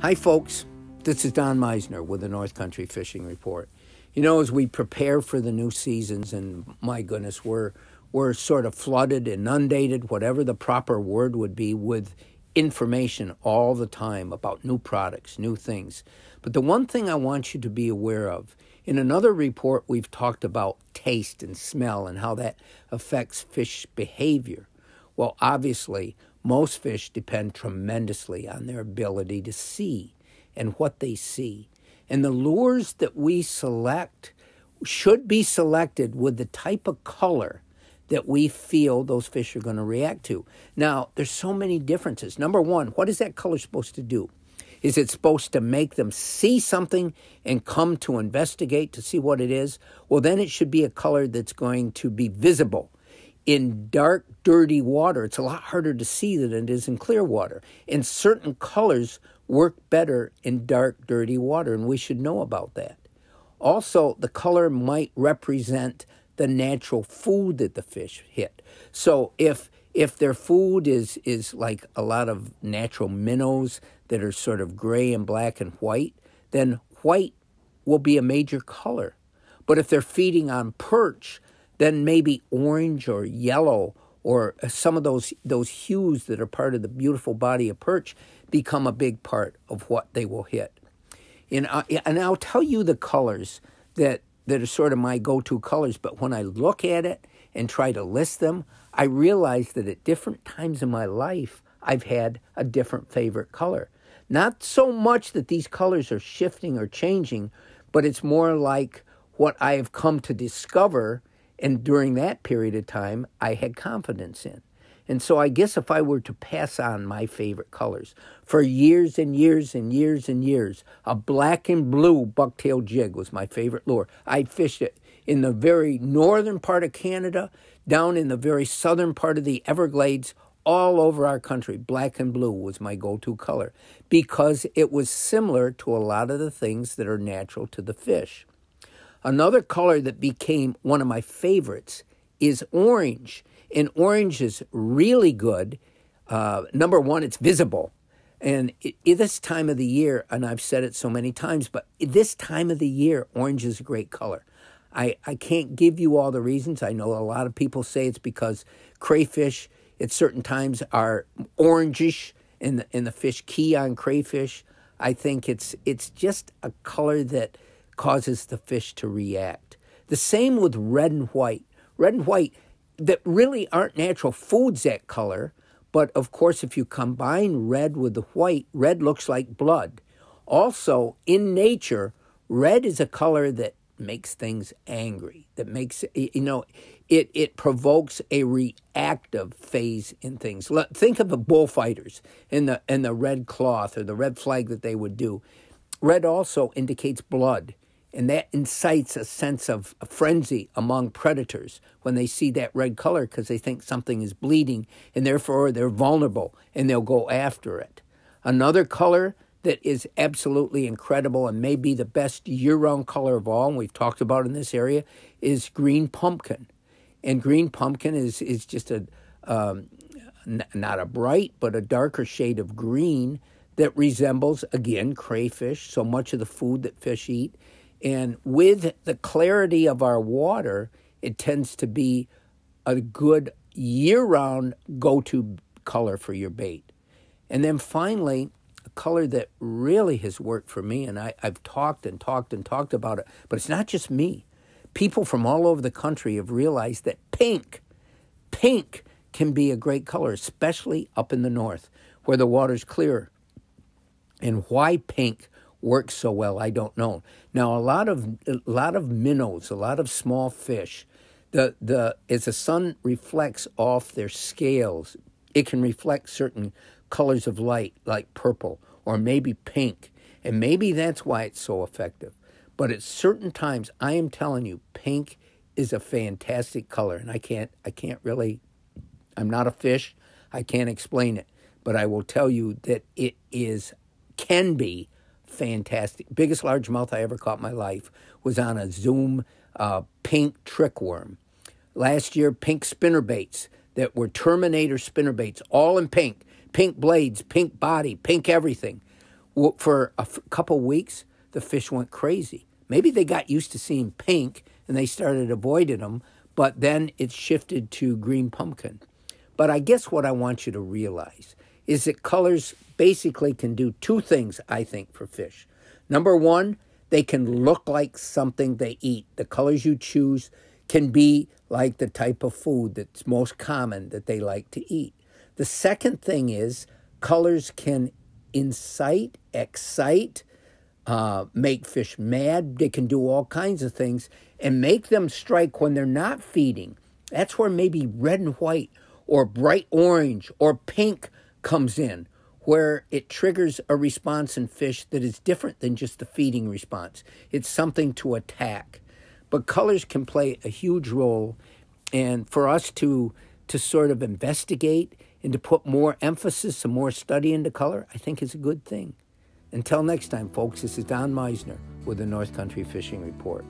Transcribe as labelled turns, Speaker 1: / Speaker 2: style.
Speaker 1: Hi, folks. This is Don Meissner with the North Country Fishing Report. You know, as we prepare for the new seasons, and my goodness, we're sort of flooded, inundated, whatever the proper word would be, with information all the time about new products, new things. But the one thing I want you to be aware of, in another report, we've talked about taste and smell and how that affects fish behavior. Well, obviously, most fish depend tremendously on their ability to see and what they see. And the lures that we select should be selected with the type of color that we feel those fish are going to react to. Now, there's so many differences. Number one, what is that color supposed to do? Is it supposed to make them see something and come to investigate to see what it is? Well, then it should be a color that's going to be visible. In dark, dirty water, it's a lot harder to see than it is in clear water. And certain colors work better in dark, dirty water, and we should know about that. Also, the color might represent the natural food that the fish hit. So if their food is like a lot of natural minnows that are sort of gray and black and white, then white will be a major color. But if they're feeding on perch, then maybe orange or yellow or some of those hues that are part of the beautiful body of perch become a big part of what they will hit. And I'll tell you the colors that are sort of my go-to colors, but when I look at it and try to list them, I realize that at different times in my life, I've had a different favorite color. Not so much that these colors are shifting or changing, but it's more like what I have come to discover, and during that period of time, I had confidence in. And so I guess if I were to pass on my favorite colors, for years and years and years and years, a black and blue bucktail jig was my favorite lure. I fished it in the very northern part of Canada, down in the very southern part of the Everglades, all over our country. Black and blue was my go-to color because it was similar to a lot of the things that are natural to the fish. Another color that became one of my favorites is orange. And orange is really good. Number one, it's visible. And this time of the year, and I've said it so many times, but this time of the year, orange is a great color. I can't give you all the reasons. I know a lot of people say it's because crayfish at certain times are orangish and the fish key on crayfish. I think it's just a color that causes the fish to react. The same with red and white. Red and white that really aren't natural foods, that color. But, of course, if you combine red with the white, red looks like blood. Also, in nature, red is a color that makes things angry, that makes, it provokes a reactive phase in things. Think of the bullfighters and the red cloth or the red flag that they would do. Red also indicates blood. And that incites a sense of a frenzy among predators when they see that red color because they think something is bleeding and therefore they're vulnerable and they'll go after it. Another color that is absolutely incredible and may be the best year-round color of all, and we've talked about in this area, is green pumpkin. And green pumpkin is just not a bright, but a darker shade of green that resembles, again, crayfish, so much of the food that fish eat. And with the clarity of our water, it tends to be a good year-round go-to color for your bait. And then finally, a color that really has worked for me, and I've talked and talked and talked about it, but it's not just me. People from all over the country have realized that pink can be a great color, especially up in the north where the water's clearer. And why pink works so well, I don't know. Now, a lot of minnows, a lot of small fish, as the sun reflects off their scales, it can reflect certain colors of light, like purple or maybe pink, and maybe that's why it's so effective. But at certain times, I am telling you, pink is a fantastic color, and I can't really. I'm not a fish, I can't explain it, but I will tell you that it can be fantastic. Biggest largemouth I ever caught in my life was on a Zoom pink trickworm. Last year, pink spinnerbaits that were Terminator spinnerbaits, all in pink blades, pink body, pink everything. For a couple weeks, the fish went crazy. Maybe they got used to seeing pink and they started avoiding them, but then it shifted to green pumpkin. But I guess what I want you to realize is that colors basically can do two things, I think, for fish. Number one, they can look like something they eat. The colors you choose can be like the type of food that's most common that they like to eat. The second thing is colors can incite, excite, make fish mad. They can do all kinds of things and make them strike when they're not feeding. That's where maybe red and white or bright orange or pink comes in, where it triggers a response in fish that is different than just the feeding response. It's something to attack. But colors can play a huge role, and for us to sort of investigate and to put more emphasis and more study into color, I think is a good thing. Until next time, folks, this is Don Meissner with the North Country Fishing Report.